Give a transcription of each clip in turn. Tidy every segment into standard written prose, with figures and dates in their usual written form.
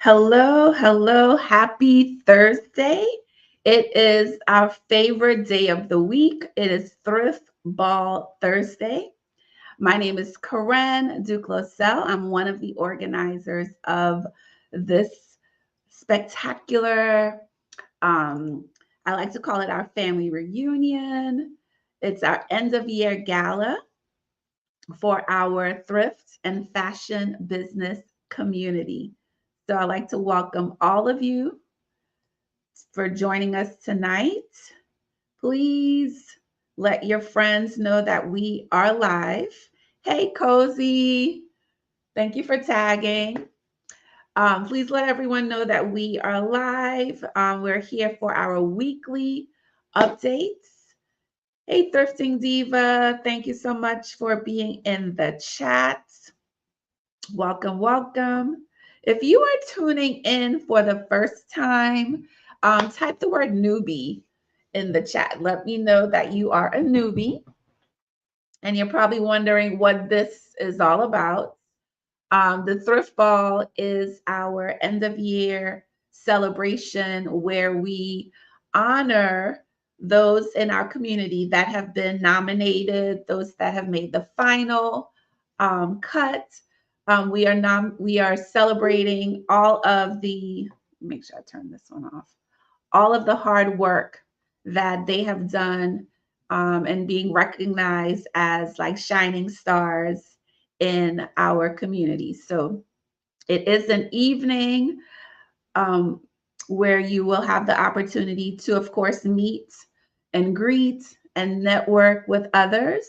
Hello, hello, happy Thursday. It is our favorite day of the week. It is Thrift Ball Thursday. My name is Karen Duclosel. I'm one of the organizers of this spectacular, um, I like to call it our family reunion. It's our end of year gala for our thrift and fashion business community. So I'd like to welcome all of you for joining us tonight. Please let your friends know that we are live. Hey, Cozy, thank you for tagging. Please let everyone know that we are live. We're here for our weekly updates. Hey, Thrifting Diva, thank you so much for being in the chat. Welcome, welcome. If you are tuning in for the first time, type the word newbie in the chat. Let me know that you are a newbie and you're probably wondering what this is all about. The Thrift Ball is our end of year celebration where we honor those in our community that have been nominated, those that have made the final cut. We are celebrating all of the, make sure I turn this one off, all of the hard work that they have done and being recognized as like shining stars in our community. So it is an evening um, where you will have the opportunity to, of course, meet and greet and network with others.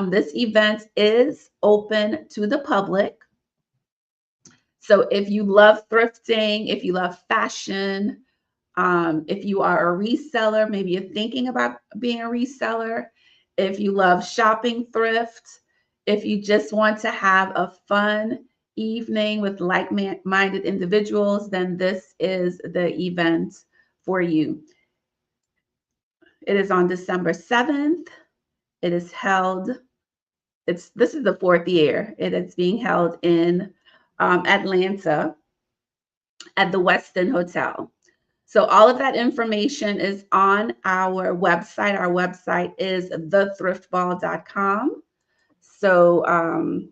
This event is open to the public. So if you love thrifting, if you love fashion, if you are a reseller, maybe you're thinking about being a reseller, if you love shopping thrift, if you just want to have a fun evening with like-minded individuals, then this is the event for you. It is on December 7th. It is held, this is the fourth year. It is being held in Atlanta at the Westin Hotel. So all of that information is on our website. Our website is thethriftball.com. So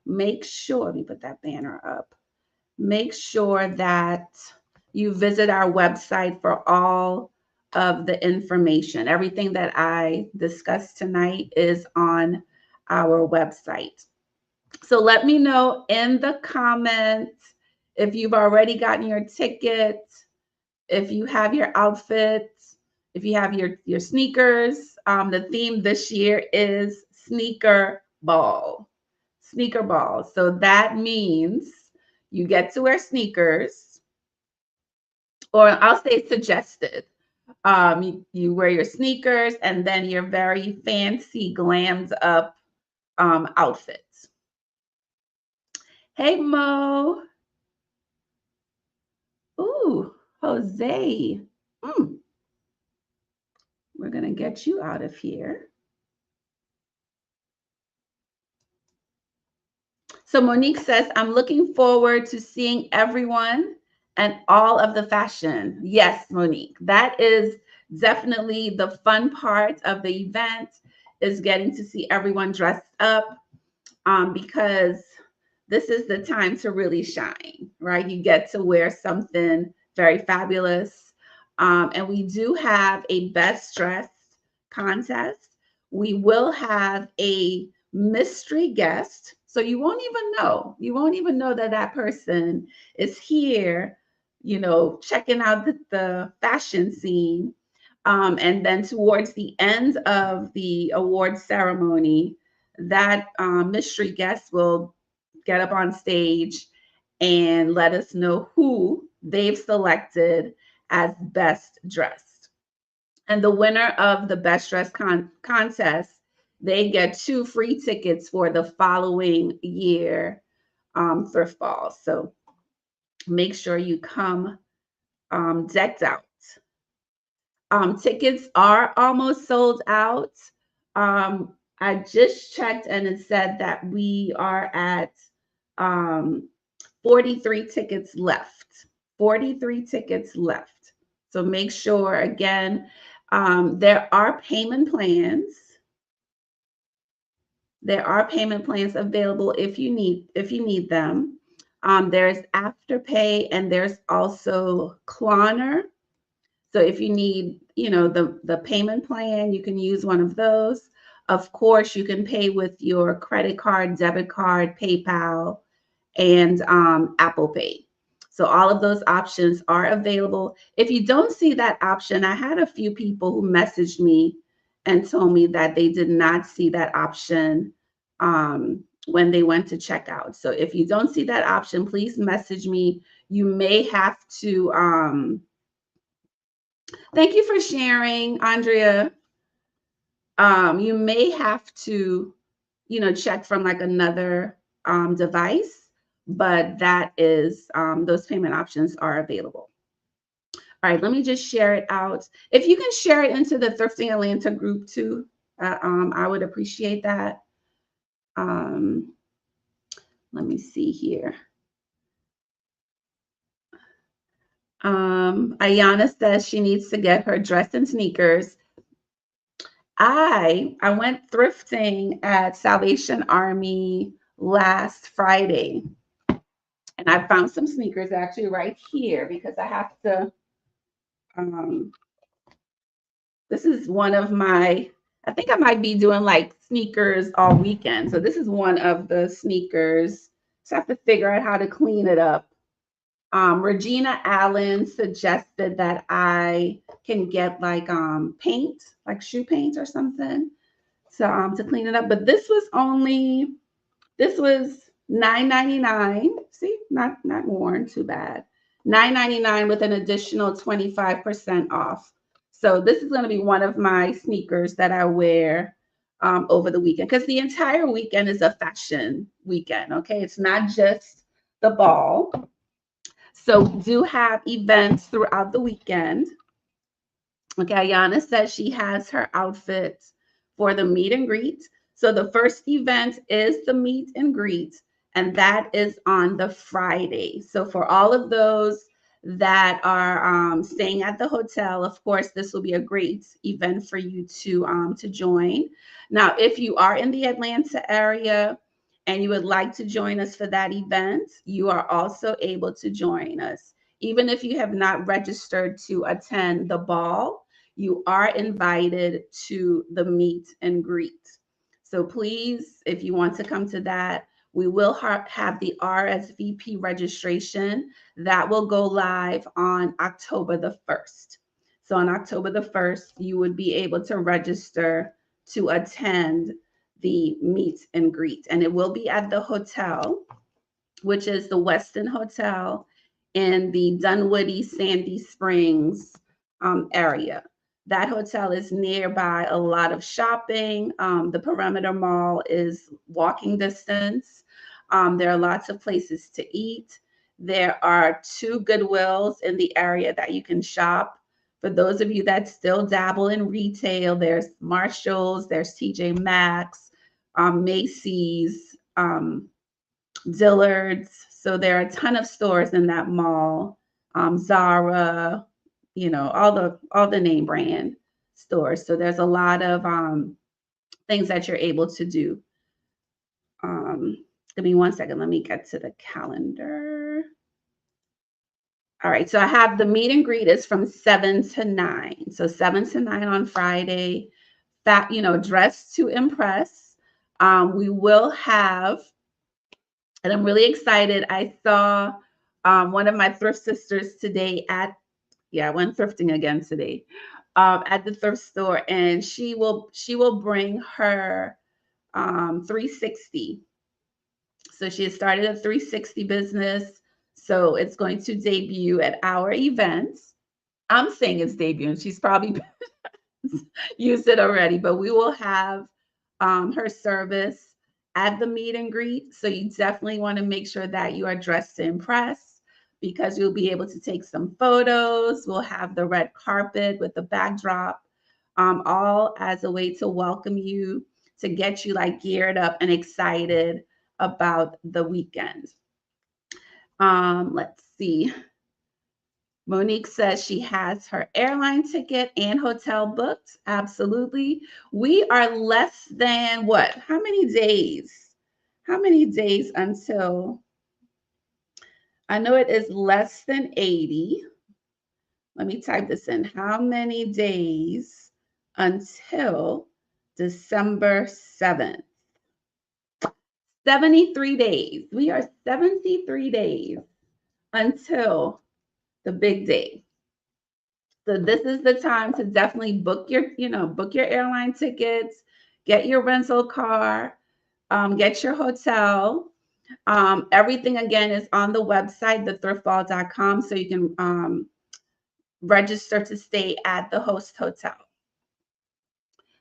make sure, let me put that banner up. Make sure that you visit our website for all of the information. Everything that I discussed tonight is on our website. So let me know in the comments if you've already gotten your ticket, if you have your outfits, if you have your sneakers. The theme this year is sneaker ball. Sneaker ball. So that means you get to wear sneakers, or I'll say suggested. You wear your sneakers and then your very fancy, glammed up outfits. Hey, Mo. Ooh, Jose. We're going to get you out of here. So Monique says, I'm looking forward to seeing everyone and all of the fashion. Yes, Monique, that is definitely the fun part of the event, is getting to see everyone dressed up because this is the time to really shine, right? You get to wear something very fabulous. And we do have a best dressed contest. We will have a mystery guest. So you won't even know. You won't even know that that person is here, checking out the fashion scene. And then towards the end of the award ceremony, that mystery guest will get up on stage and let us know who they've selected as best dressed. And the winner of the best dressed contest, they get 2 free tickets for the following year thrift ball. So make sure you come decked out. Tickets are almost sold out. I just checked and it said that we are at 43 tickets left. 43 tickets left. So make sure, again, there are payment plans. There are payment plans available if you need them. There's Afterpay and there's also Klarna. So if you need, the payment plan, you can use one of those. Of course, you can pay with your credit card, debit card, PayPal, and Apple Pay. So all of those options are available. If you don't see that option, I had a few people who messaged me and told me that they did not see that option when they went to checkout. So if you don't see that option, please message me. You may have to. Thank you for sharing, Andrea. You may have to, check from like another device, but that is those payment options are available. All right, let me just share it out. If you can share it into the Thrifting Atlanta group too, I would appreciate that. Um, let me see here. Ayana says she needs to get her dress and sneakers. I went thrifting at Salvation Army last Friday, and I found some sneakers actually right here because I have to. Um, this is one of my. I think I might be doing like sneakers all weekend. So this is one of the sneakers. So I have to figure out how to clean it up. Regina Allen suggested that I can get like paint, like shoe paint or something, to clean it up. But this was $9.99. See, not worn, too bad. $9.99 with an additional 25% off. So this is going to be one of my sneakers that I wear over the weekend, because the entire weekend is a fashion weekend. Okay, it's not just the ball. So we do have events throughout the weekend. Okay, Ayana says she has her outfit for the meet and greet. So the first event is the meet and greet, and that is on the Friday. So for all of those that are staying at the hotel, of course, this will be a great event for you to join. Now, if you are in the Atlanta area and you would like to join us for that event, you are also able to join us. Even if you have not registered to attend the ball, you are invited to the meet and greet. So please, if you want to come to that, we will have the RSVP registration that will go live on October the 1st. So on October the 1st, you would be able to register to attend the meet and greet. And it will be at the hotel, which is the Westin Hotel in the Dunwoody Sandy Springs area. That hotel is nearby a lot of shopping. The Perimeter Mall is walking distance. There are lots of places to eat. There are 2 Goodwills in the area that you can shop. For those of you that still dabble in retail, there's Marshall's, there's TJ Maxx, Macy's, Dillard's. So there are a ton of stores in that mall. Zara, all the name brand stores. So there's a lot of things that you're able to do. Give me one second. Let me get to the calendar. All right. So I have the meet and greet is from 7 to 9. So 7 to 9 on Friday. That, dress to impress. We will have, and I'm really excited. I saw one of my thrift sisters today I went thrifting again today at the thrift store, and she will bring her 360. So she has started a 360 business. So it's going to debut at our events. I'm saying it's debuting. She's probably used it already, but we will have her service at the meet and greet. So you definitely want to make sure that you are dressed to impress, because you'll be able to take some photos. We'll have the red carpet with the backdrop, all as a way to welcome you, to get you like geared up and excited about the weekend. Let's see. Monique says she has her airline ticket and hotel booked. Absolutely. We are less than what? How many days? How many days until? I know it is less than 80. Let me type this in. How many days until December 7th? 73 days. We are 73 days until the big day. So this is the time to definitely book your airline tickets, get your rental car, get your hotel. Everything again is on the website, thethriftball.com, so you can register to stay at the host hotel.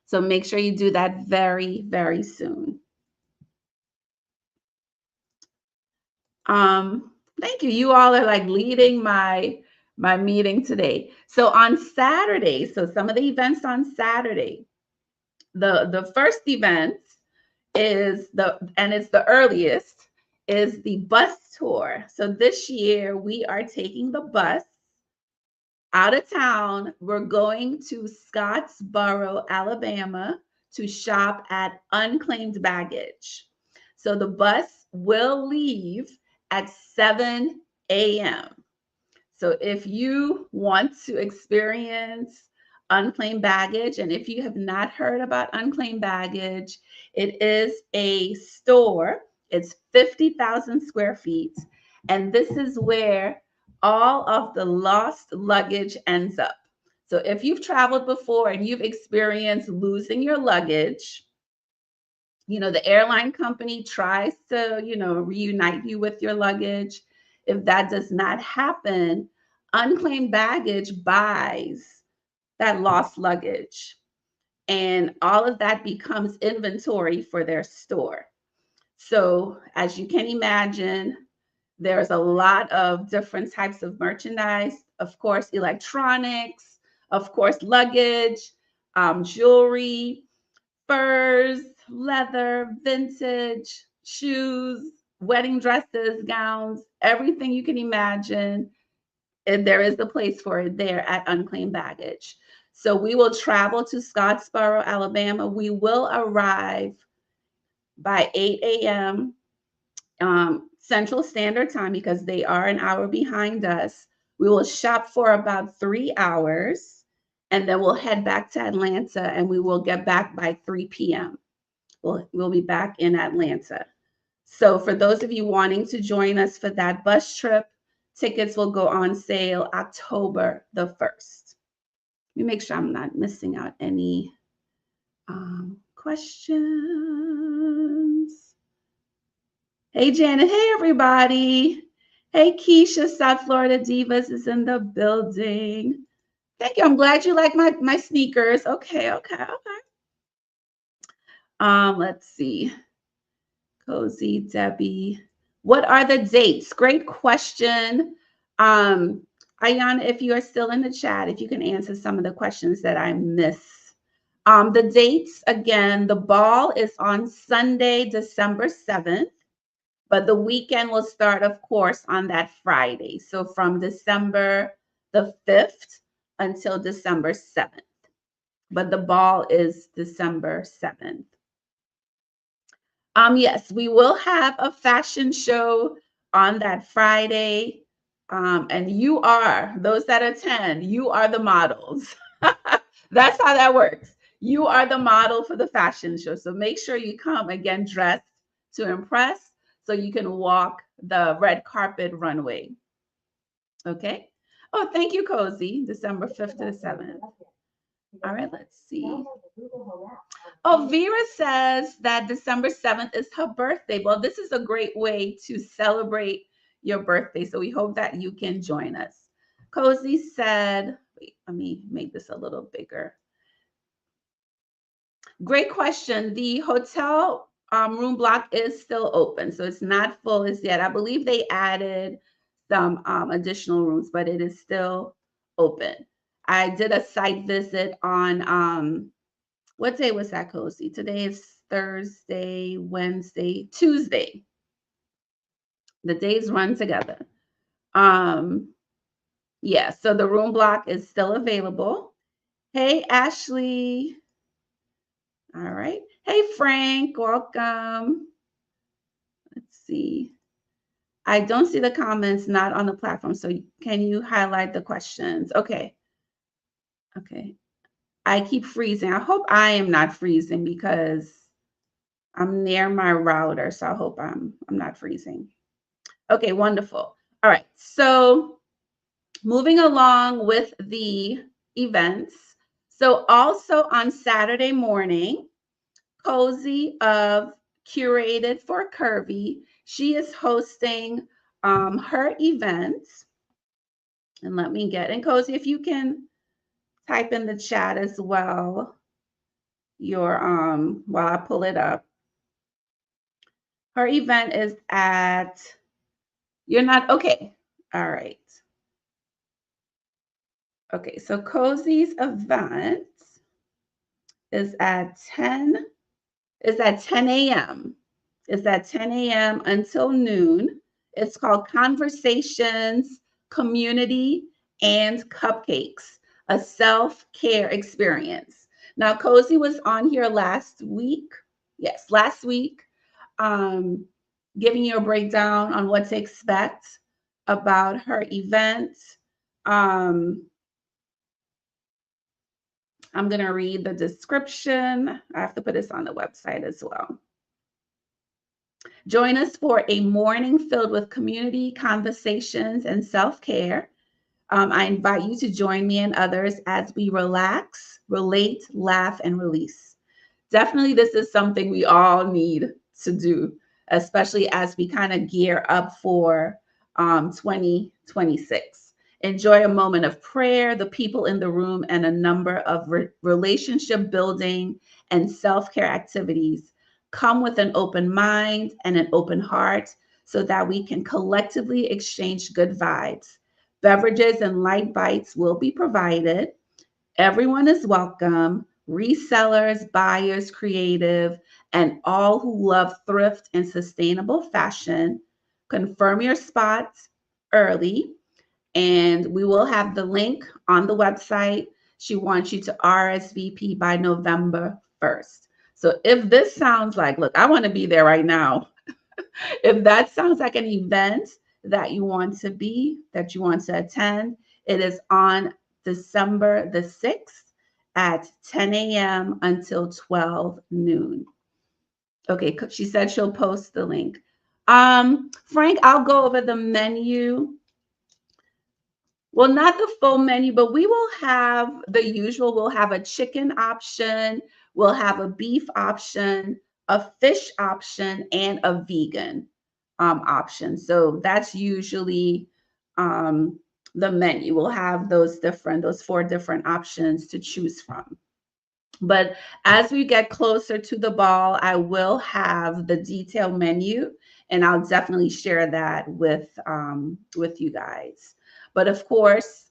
So make sure you do that very, very soon. Thank you. You all are like leading my meeting today. So on Saturday, so some of the events on Saturday, the first event is it's the earliest, is the bus tour. So this year we are taking the bus out of town. We're going to Scottsboro, Alabama to shop at Unclaimed Baggage. So the bus will leave at 7 a.m. So if you want to experience Unclaimed Baggage, and if you have not heard about Unclaimed Baggage, it is a store. It's 50,000 square feet. And this is where all of the lost luggage ends up. So if you've traveled before and you've experienced losing your luggage, the airline company tries to, reunite you with your luggage. If that does not happen, Unclaimed Baggage buys that lost luggage, and all of that becomes inventory for their store. So, as you can imagine, there's a lot of different types of merchandise, of course, electronics, of course, luggage, jewelry, furs, leather, vintage, shoes, wedding dresses, gowns, everything you can imagine. And there is a place for it there at Unclaimed Baggage. So we will travel to Scottsboro, Alabama. We will arrive by 8 a.m. Central Standard Time because they are an hour behind us. We will shop for about 3 hours, and then we'll head back to Atlanta, and we will get back by 3 p.m. We'll be back in Atlanta. So for those of you wanting to join us for that bus trip, tickets will go on sale October the 1st. Let me make sure I'm not missing out any questions. Hey, Janet. Hey, everybody. Hey, Keisha, South Florida Divas is in the building. Thank you. I'm glad you like my sneakers. Okay. Let's see. Cozy, Debbie. What are the dates? Great question. Ayana, if you are still in the chat, if you can answer some of the questions that I miss. The dates, again, the ball is on Sunday, December 7th, but the weekend will start, of course, on that Friday. So from December the 5th until December 7th. But the ball is December 7th. Yes, we will have a fashion show on that Friday. And those that attend, you are the models. That's how that works. You are the model for the fashion show. So make sure you come again dressed to impress so you can walk the red carpet runway. Okay. Oh, thank you, Cozy. December 5th to the 7th. All right, let's see. Oh, Vera says that December 7th is her birthday. Well, this is a great way to celebrate your birthday. So we hope that you can join us. Cozy said, wait, let me make this a little bigger. Great question. The hotel room block is still open. So it's not full as yet. I believe they added some additional rooms, but it is still open. I did a site visit on what day was that, Cozy? Today is Thursday, Wednesday, Tuesday. The days run together. Yeah, so the room block is still available. Hey, Ashley. All right. Hey, Frank. Welcome. Let's see. I don't see the comments not on the platform. So can you highlight the questions? Okay. Okay. I keep freezing. I hope I am not freezing because I'm near my router. So I hope I'm not freezing. Okay, wonderful. All right. So moving along with the events. So also on Saturday morning, Cozy of Curated for Curvy, she is hosting her events. And let me get, and Cozy, if you can type in the chat as well, your while I pull it up. Her event is at, you're not, okay. All right. Okay, so Cozy's event is at 10 a.m. It's at 10 a.m. until noon. It's called Conversations, Community, and Cupcakes, a self-care experience. Now, Cozy was on here last week. Yes, last week, um, giving you a breakdown on what to expect about her event. Um, I'm going to read the description. I have to put this on the website as well. Join us for a morning filled with community conversations and self-care. I invite you to join me and others as we relax, relate, laugh, and release. Definitely, this is something we all need to do, especially as we kind of gear up for 2026. Enjoy a moment of prayer, the people in the room, and a number of relationship building and self-care activities. Come with an open mind and an open heart so that we can collectively exchange good vibes. Beverages and light bites will be provided. Everyone is welcome. Resellers, buyers, creative, and all who love thrift and sustainable fashion. Confirm your spots early, and we will have the link on the website. She wants you to RSVP by November 1st. So if this sounds like, look, I want to be there right now. If that sounds like an event that you want to be, that you want to attend, it is on December the 6th at 10 a.m. until 12 noon. Okay, she said she'll post the link. Frank, I'll go over the menu. Well, not the full menu, but we will have the usual. We'll have a chicken option, we'll have a beef option, a fish option, and a vegan option. So that's usually the menu. We'll have those 4 different options to choose from. But as we get closer to the ball, I will have the detailed menu, and I'll definitely share that with you guys. But of course,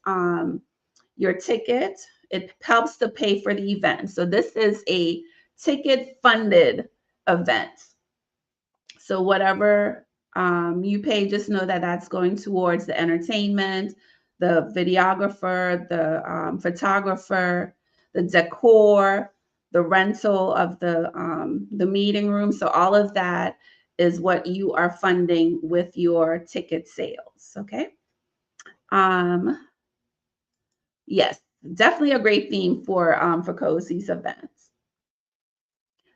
your ticket, it helps to pay for the event. So this is a ticket funded event. So whatever you pay, just know that that's going towards the entertainment, the videographer, the photographer, the decor, the rental of the meeting room. So all of that is what you are funding with your ticket sales. Okay. Yes, definitely a great theme for Cozy's events.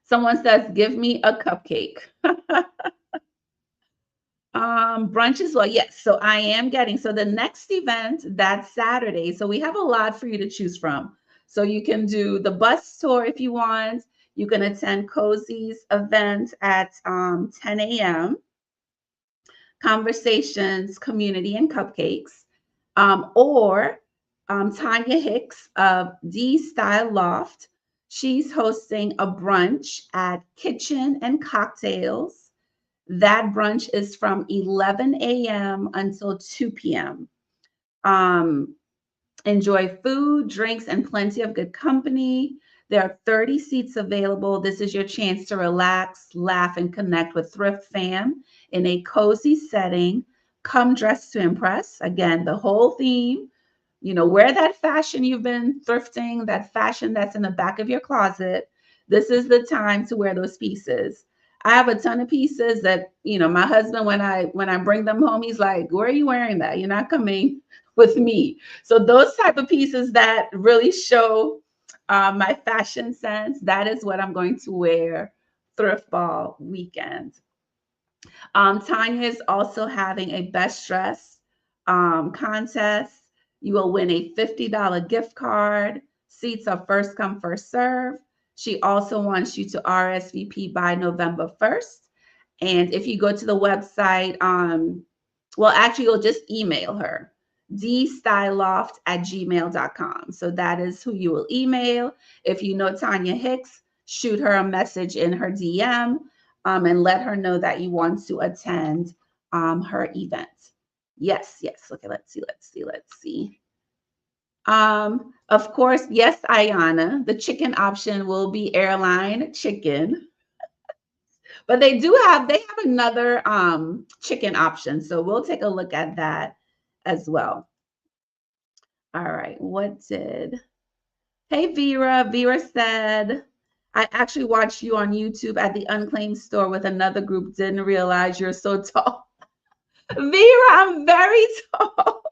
Someone says, "Give me a cupcake." Brunch as well. Yes. So I am getting, so the next event that's Saturday. So we have a lot for you to choose from. So you can do the bus tour if you want. You can attend Cozy's event at 10 a.m. Conversations, Community, and Cupcakes. Or Tanya Hicks of D Style Loft. She's hosting a brunch at Kitchen and Cocktails. That brunch is from 11 a.m. until 2 p.m. Enjoy food, drinks, and plenty of good company. There are 30 seats available. This is your chance to relax, laugh, and connect with Thrift Fam in a cozy setting. Come dressed to impress. Again, the whole theme, wear that fashion you've been thrifting, that fashion that's in the back of your closet. This is the time to wear those pieces. I have a ton of pieces that, my husband, when I bring them home, he's like, "Where are you wearing that? You're not coming with me." So those type of pieces that really show my fashion sense, that is what I'm going to wear thrift ball weekend. Tanya is also having a best dress contest. You will win a $50 gift card. Seats are first come, first serve. She also wants you to RSVP by November 1st. And if you go to the website, well, actually, you'll just email her, dstyloft@gmail.com. So that is who you will email. If you know Tanya Hicks, shoot her a message in her DM and let her know that you want to attend her event. Yes, yes. Okay, let's see. Of course, yes, Ayana, the chicken option will be airline chicken. But they have another chicken option. So we'll take a look at that as well. All right. Hey Vera. Vera said, I actually watched you on YouTube at the Unclaimed store with another group. Didn't realize you're so tall. Vera, I'm very tall.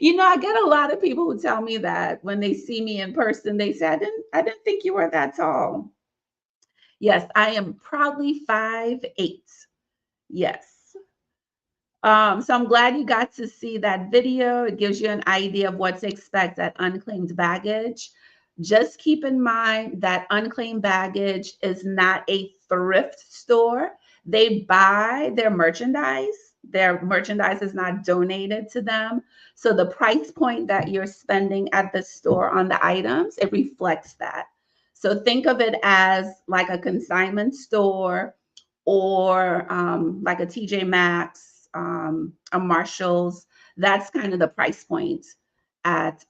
I get a lot of people who tell me that when they see me in person, they say, I didn't think you were that tall. Yes, I am proudly 5'8". Yes. So I'm glad you got to see that video. It gives you an idea of what to expect at Unclaimed Baggage. Just keep in mind that Unclaimed Baggage is not a thrift store. They buy their merchandise. Their merchandise is not donated to them. So the price point that you're spending at the store on the items, it reflects that. So think of it as like a consignment store or like a TJ Maxx, a Marshalls. That's kind of the price point at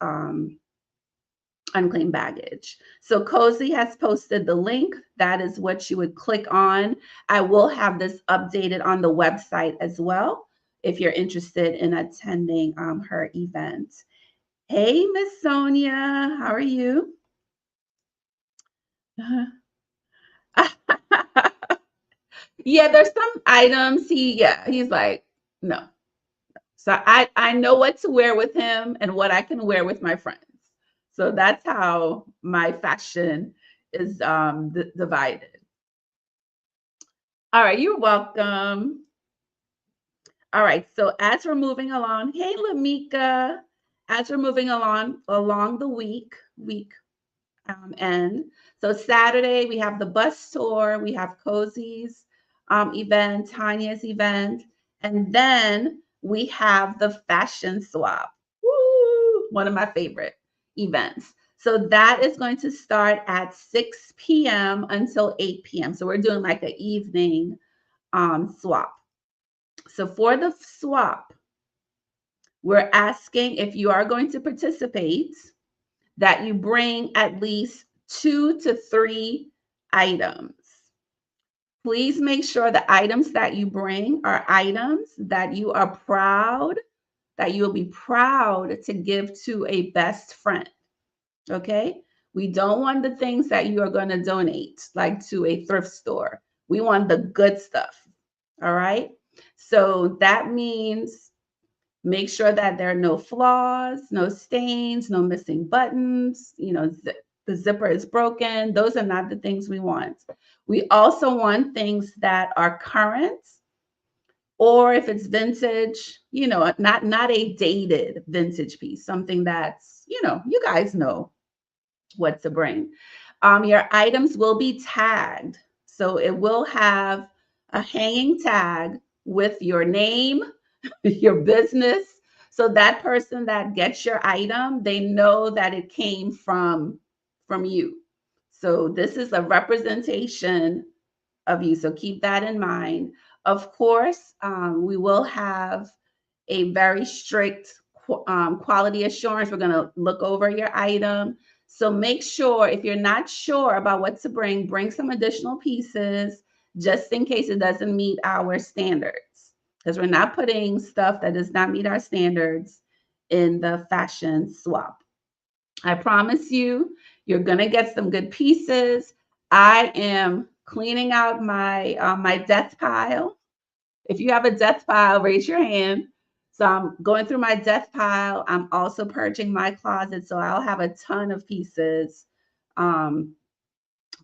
Unclaimed Baggage. So Cozy has posted the link. That is what you would click on. I will have this updated on the website as well if you're interested in attending her event. Hey, Miss Sonia, how are you? Yeah, there's some items he's like, no. So I know what to wear with him and what I can wear with my friends. So that's how my fashion is divided. All right, you're welcome. All right, so as we're moving along, hey Lamika, as we're moving along the week end. So Saturday we have the bus tour, we have Cozy's event, Tanya's event, and then we have the fashion swap. Woo! One of my favorite events. So that is going to start at 6 p.m. until 8 p.m. So we're doing like an evening swap. So for the swap, we're asking if you are going to participate that you bring at least 2 to 3 items. Please make sure the items that you bring are items that you are proud, that you will be proud to give to a best friend. Okay? We don't want the things that you are going to donate, like to a thrift store. We want the good stuff. All right? So that means make sure that there are no flaws, no stains, no missing buttons, the zipper is broken. Those are not the things we want. We also want things that are current, or if it's vintage, not a dated vintage piece, something that's, you guys know what to bring. Your items will be tagged. So it will have a hanging tag with your name, your business. So that person that gets your item, they know that it came from you. So this is a representation of you. So keep that in mind. Of course, we will have a very strict quality assurance. We're going to look over your item. So make sure if you're not sure about what to bring some additional pieces just in case it doesn't meet our standards. Because we're not putting stuff that does not meet our standards in the fashion swap. I promise you, you're going to get some good pieces. I am cleaning out my death pile. If you have a death pile, raise your hand. So I'm going through my death pile. I'm also purging my closet. So I'll have a ton of pieces um,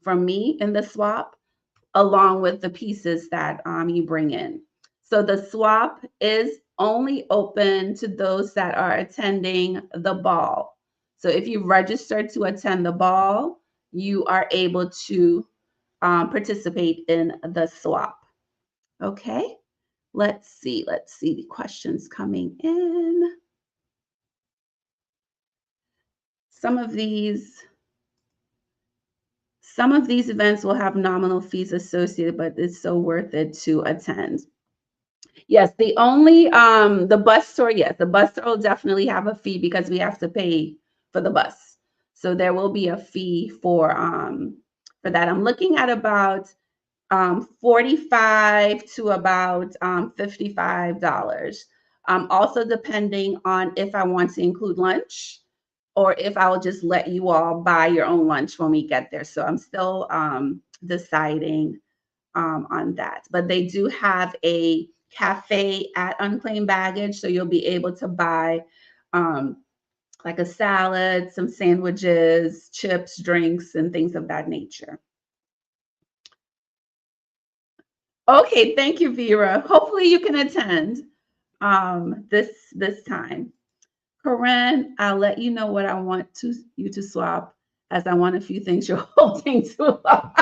from me in the swap, along with the pieces that you bring in. So the swap is only open to those that are attending the ball. So if you registered to attend the ball, you are able to participate in the swap. Okay. Let's see the questions coming in. Some of these events will have nominal fees associated, but it's so worth it to attend. Yes, the only the bus tour, yes, the bus tour will definitely have a fee because we have to pay for the bus. So there will be a fee for that. I'm looking at about 45 to about $55. Also depending on if I want to include lunch or if I will just let you all buy your own lunch when we get there. So I'm still deciding on that. But they do have a cafe at Unclaimed Baggage, so you'll be able to buy like a salad, some sandwiches, chips, drinks, and things of that nature. Okay, thank you, Vera. Hopefully you can attend this time. Corinne, I'll let you know what I want you to swap, as I want a few things you're holding too long.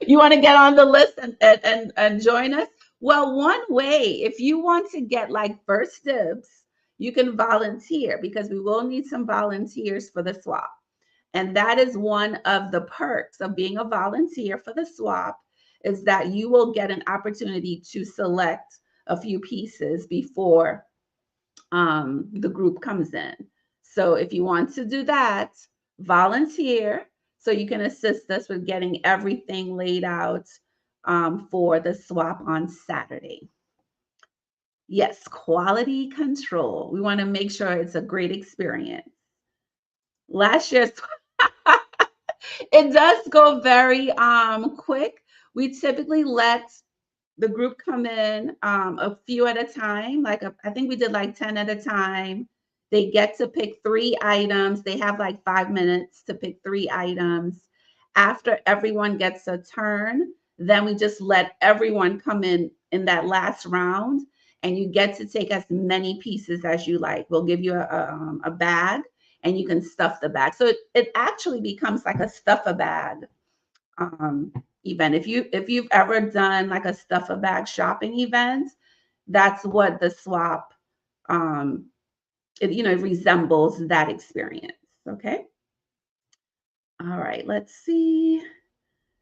You want to get on the list and join us? Well, one way, if you want to get like first dibs, you can volunteer because we will need some volunteers for the swap. And that is one of the perks of being a volunteer for the swap, is that you will get an opportunity to select a few pieces before the group comes in. So if you want to do that, volunteer so you can assist us with getting everything laid out for the swap on Saturday. Yes, quality control. We want to make sure it's a great experience. Last year's it does go very quick. We typically let the group come in a few at a time. I think we did like 10 at a time. They get to pick 3 items. They have like 5 minutes to pick 3 items. After everyone gets a turn, then we just let everyone come in that last round, and you get to take as many pieces as you like. We'll give you a bag, and you can stuff the bag. So it actually becomes like a stuff a bag event. If you've ever done like a stuff a bag shopping event, that's what the swap it resembles that experience. Okay. All right, let's see.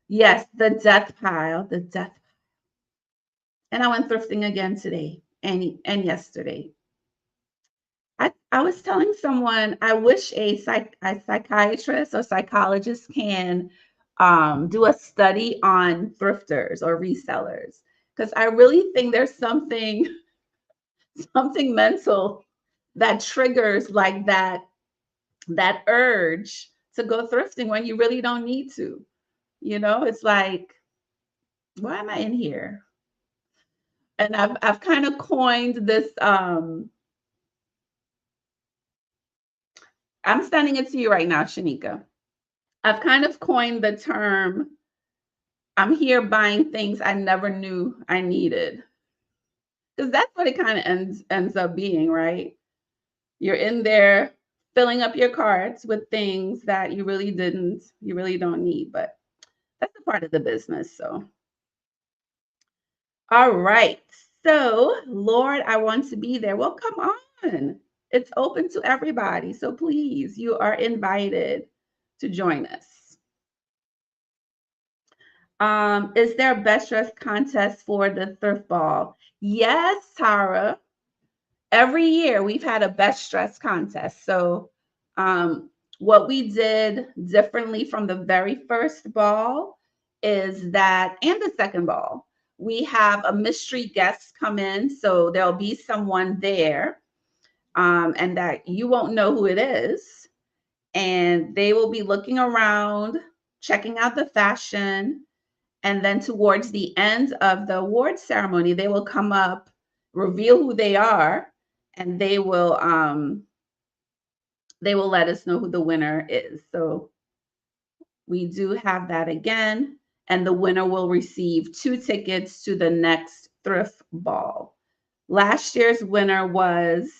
Yes, the death pile, the death. And I went thrifting again today and yesterday. I was telling someone I wish a psychiatrist or psychologist can do a study on thrifters or resellers, because I really think there's something mental that triggers like that urge to go thrifting when you really don't need to. It's like, why am I in here? And I've kind of coined this. I'm sending it to you right now, Shanika. I've kind of coined the term, I'm here buying things I never knew I needed. Because that's what it kind of ends up being, right? You're in there filling up your carts with things that you really don't need, but that's a part of the business. So, all right. So, Lord, I want to be there. Well, come on. It's open to everybody. So please, you are invited to join us. Is there a best dress contest for the thrift ball? Yes, Tara. every year we've had a best dress contest. So um, what we did differently from the very first ball is that, and the second ball, we have a mystery guest come in. So there'll be someone there, and that you won't know who it is. And they will be looking around, checking out the fashion. And then towards the end of the award ceremony, they will come up, reveal who they are, and they will let us know who the winner is. So we do have that again, and the winner will receive 2 tickets to the next thrift ball. Last year's winner was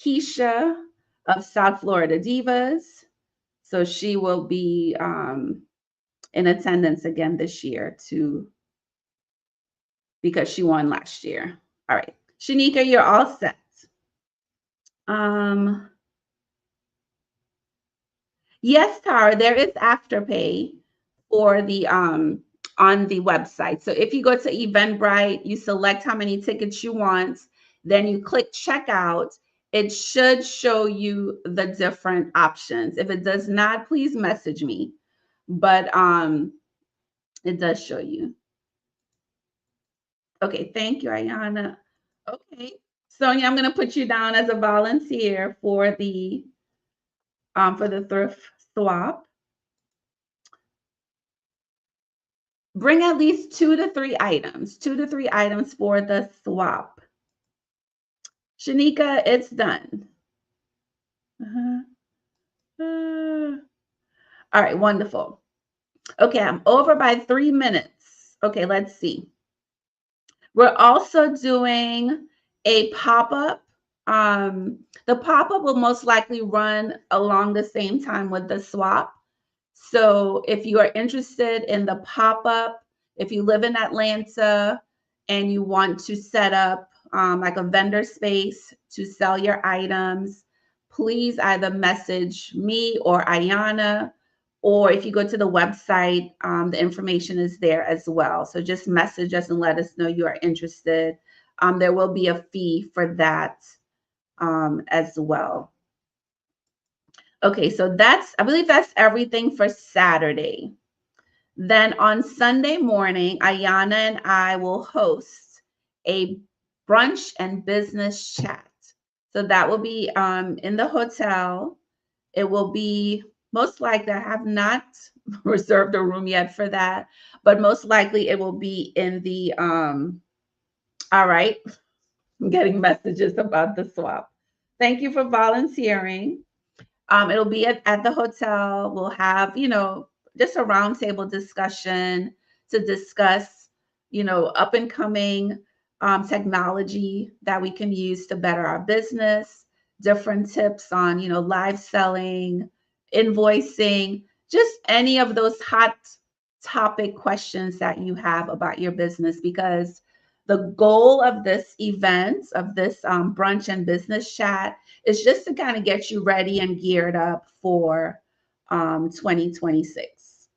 Keisha of South Florida Divas. So she will be in attendance again this year too, because she won last year. All right, Shanika, you're all set. Um, yes, Tara, there is Afterpay for the on the website. So if you go to Eventbrite, you select how many tickets you want, then you click checkout. It should show you the different options. If it does not, please message me. But it does show you. Okay, thank you, Ayana. Okay, Sonia, I'm going to put you down as a volunteer for the thrift swap. Bring at least 2 to 3 items, 2 to 3 items for the swap. Shanika, it's done. All right, wonderful. Okay, I'm over by 3 minutes. Okay, let's see. We're also doing a pop-up. The pop-up will most likely run along the same time with the swap. So if you are interested in the pop-up, if you live in Atlanta and you want to set up like a vendor space to sell your items, please either message me or Ayana, or if you go to the website, the information is there as well. So just message us and let us know you are interested. There will be a fee for that as well. Okay, so I believe that's everything for Saturday. Then on Sunday morning, Ayana and I will host a brunch and business chat. So that will be in the hotel. It will be most likely, I have not reserved a room yet for that, but most likely it will be in the, all right, I'm getting messages about the swap. Thank you for volunteering. It'll be at the hotel. We'll have, just a roundtable discussion to discuss, up and coming technology that we can use to better our business, different tips on, live selling, invoicing, just any of those hot topic questions that you have about your business, because the goal of this event, of this brunch and business chat, is just to kind of get you ready and geared up for 2026.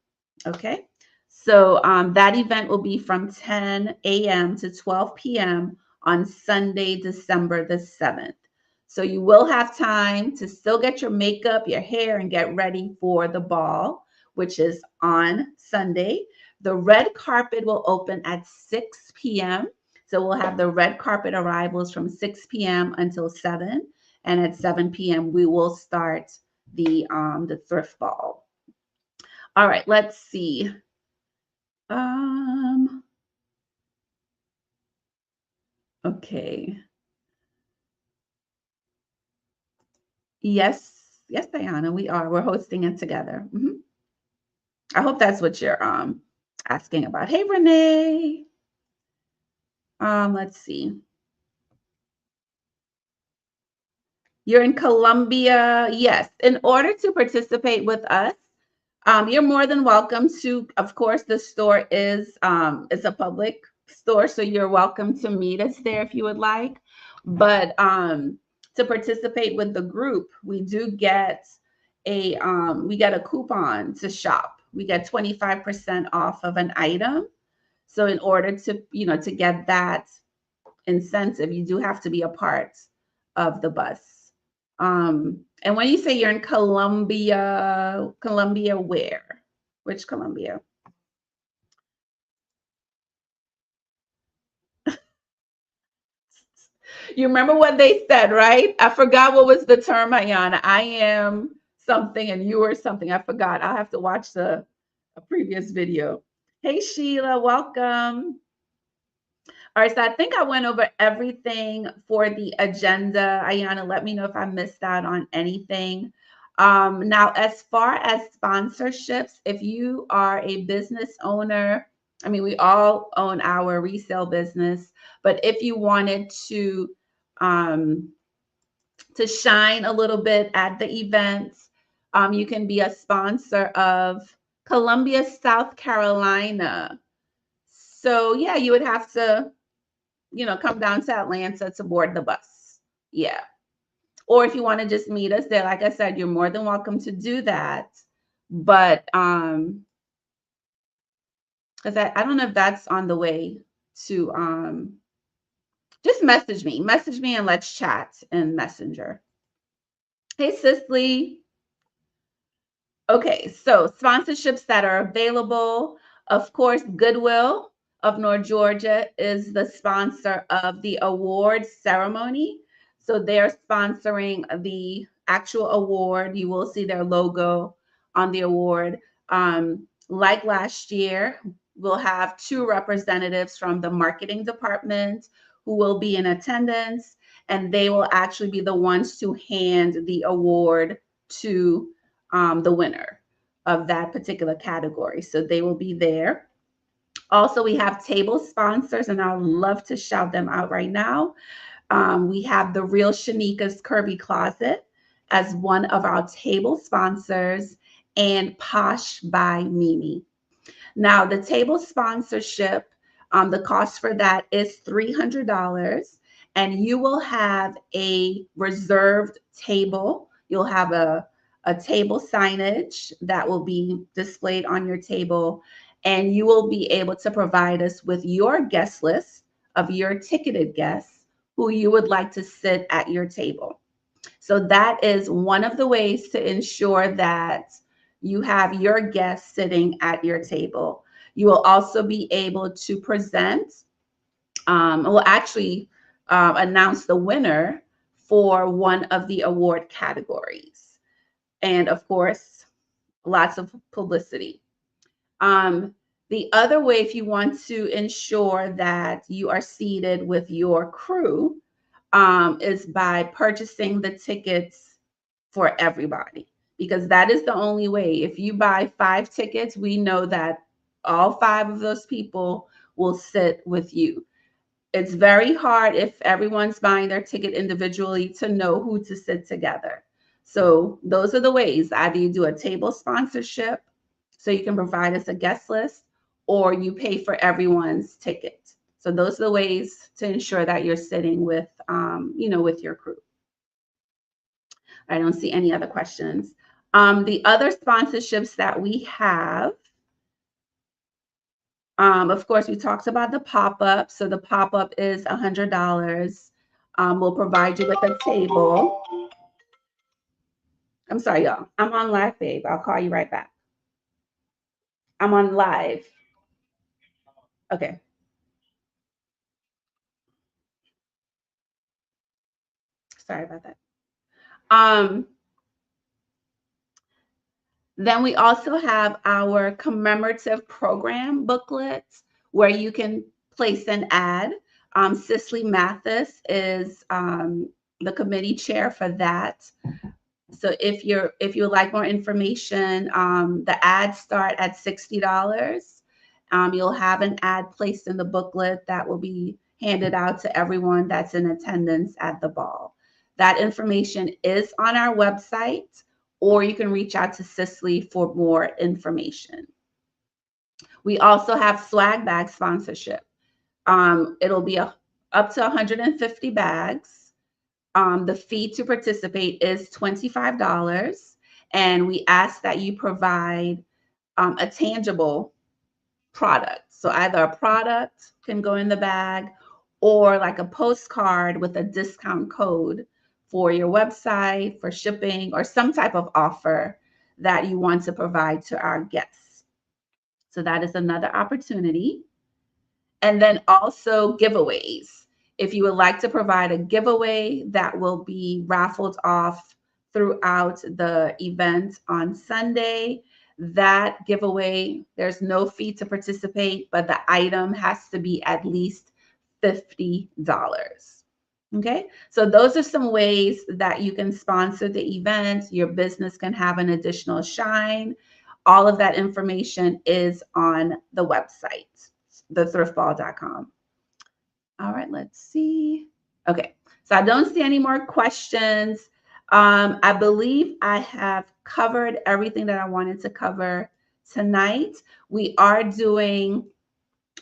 Okay. So that event will be from 10 a.m. to 12 p.m. on Sunday, December the 7th. So you will have time to still get your makeup, your hair, and get ready for the ball, which is on Sunday. The red carpet will open at 6 p.m. So we'll have the red carpet arrivals from 6 p.m. until 7. And at 7 p.m., we will start the thrift ball. All right, let's see. Okay. Yes, Diana, we are. We're hosting it together. I hope that's what you're asking about. Hey, Renee. Let's see. You're in Columbia. Yes. In order to participate with us, you're more than welcome to. Of course, the store is a public store, so you're welcome to meet us there if you would like. But to participate with the group, we do get a coupon to shop. We get 25% off of an item. So in order to to get that incentive, you do have to be a part of the bus. And when you say you're in Columbia, Columbia where? Which Columbia? You remember what they said, right? I forgot what was the term, Ayana. I am something and you are something. I forgot. I'll have to watch a previous video. Hey, Sheila, welcome. All right, so I think I went over everything for the agenda. Ayana, let me know if I missed out on anything. Now, as far as sponsorships, if you are a business owner, I mean, we all own our resale business, but if you wanted um, to shine a little bit at the events, you can be a sponsor of Columbia, South Carolina. So yeah, you would have to come down to Atlanta to board the bus. Yeah. Or if you want to just meet us there, like I said, you're more than welcome to do that. But because I don't know if that's on the way to just message me and let's chat in Messenger. Hey Cicely. Okay, so sponsorships that are available. Of course, Goodwill of North Georgia is the sponsor of the award ceremony. So they're sponsoring the actual award. You will see their logo on the award. Like last year, we'll have two representatives from the marketing department who will be in attendance, and they will actually be the ones to hand the award to the winner of that particular category. So they will be there. Also, we have table sponsors, and I'd love to shout them out right now. We have the Real Shanika's Curvy Closet as one of our table sponsors, and Posh by Mimi. Now, the table sponsorship, the cost for that is $300, and you will have a reserved table. You'll have a table signage that will be displayed on your table, and you will be able to provide us with your guest list of your ticketed guests who you would like to sit at your table. So that is one of the ways to ensure that you have your guests sitting at your table. You will also be able to present, well, actually announce the winner for one of the award categories. And of course, lots of publicity. The other way, if you want to ensure that you are seated with your crew, is by purchasing the tickets for everybody, because that is the only way. If you buy 5 tickets, we know that all 5 of those people will sit with you. It's very hard if everyone's buying their ticket individually to know who to sit together. So those are the ways. Either you do a table sponsorship so you can provide us a guest list, or you pay for everyone's ticket. So those are the ways to ensure that you're sitting with, with your crew. I don't see any other questions. The other sponsorships that we have, of course, we talked about the pop-up. So the pop-up is $100. We'll provide you with a table. I'm sorry, y'all. I'm on live, babe. I'll call you right back. I'm on live. Okay. Sorry about that. Then we also have our commemorative program booklets where you can place an ad. Cicely Mathis is the committee chair for that. So if you would like more information, the ads start at $60. You'll have an ad placed in the booklet that will be handed out to everyone that's in attendance at the ball. That information is on our website, or you can reach out to Cicely for more information. We also have swag bag sponsorship. It'll be up to 150 bags. The fee to participate is $25, and we ask that you provide a tangible product. So either a product can go in the bag, or like a postcard with a discount code for your website, for shipping, or some type of offer that you want to provide to our guests. So that is another opportunity. And then also giveaways. If you would like to provide a giveaway that will be raffled off throughout the event on Sunday, that giveaway, there's no fee to participate, but the item has to be at least $50. Okay, so those are some ways that you can sponsor the event. Your business can have an additional shine. All of that information is on the website, thethriftball.com. All right, let's see. Okay, so I don't see any more questions. I believe I have covered everything that I wanted to cover tonight. We are doing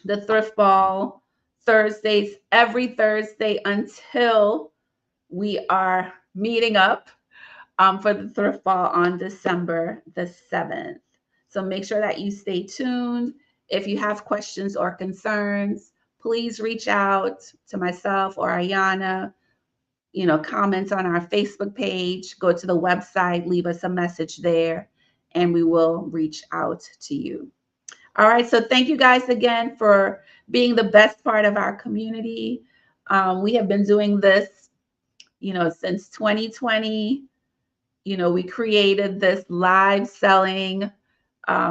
the Thrift Ball Thursdays every Thursday until we are meeting up for the Thrift Ball on December the 7th. So make sure that you stay tuned. If you have questions or concerns, please reach out to myself or Ayana. Comment on our Facebook page, go to the website, leave us a message there, and we will reach out to you. All right. So thank you guys again for being the best part of our community. We have been doing this, since 2020. We created this live selling,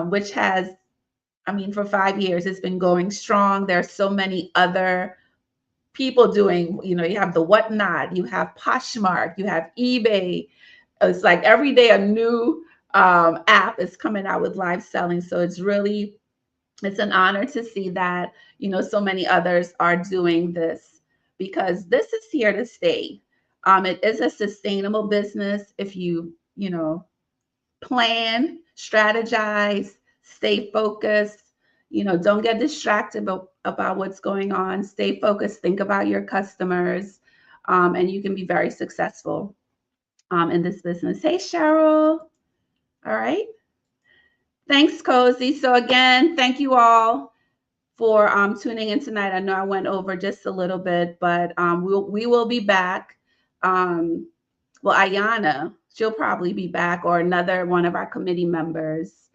which has, for 5 years, it's been going strong. There are so many other people doing, you have the Whatnot, you have Poshmark, you have eBay. It's like every day a new app is coming out with live selling. So it's an honor to see that, so many others are doing this because this is here to stay. It is a sustainable business if plan, strategize, stay focused. Don't get distracted about what's going on. Stay focused, think about your customers, and you can be very successful in this business. Hey, Cheryl. All right. Thanks, Cozy. So again, thank you all for tuning in tonight. I know I went over just a little bit, but we will be back. Well, Ayana, she'll probably be back, or another one of our committee members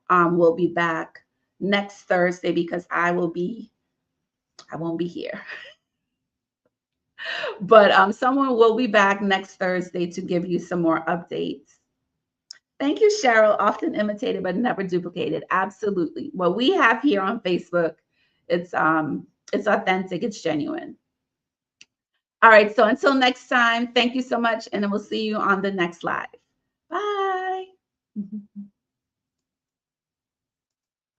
will be back next Thursday because I won't be here. But someone will be back next Thursday to give you some more updates. Thank you, Cheryl. Often imitated but never duplicated. Absolutely. What we have here on Facebook, it's authentic, it's genuine. All right. So until next time, thank you so much, and we'll see you on the next live. Bye.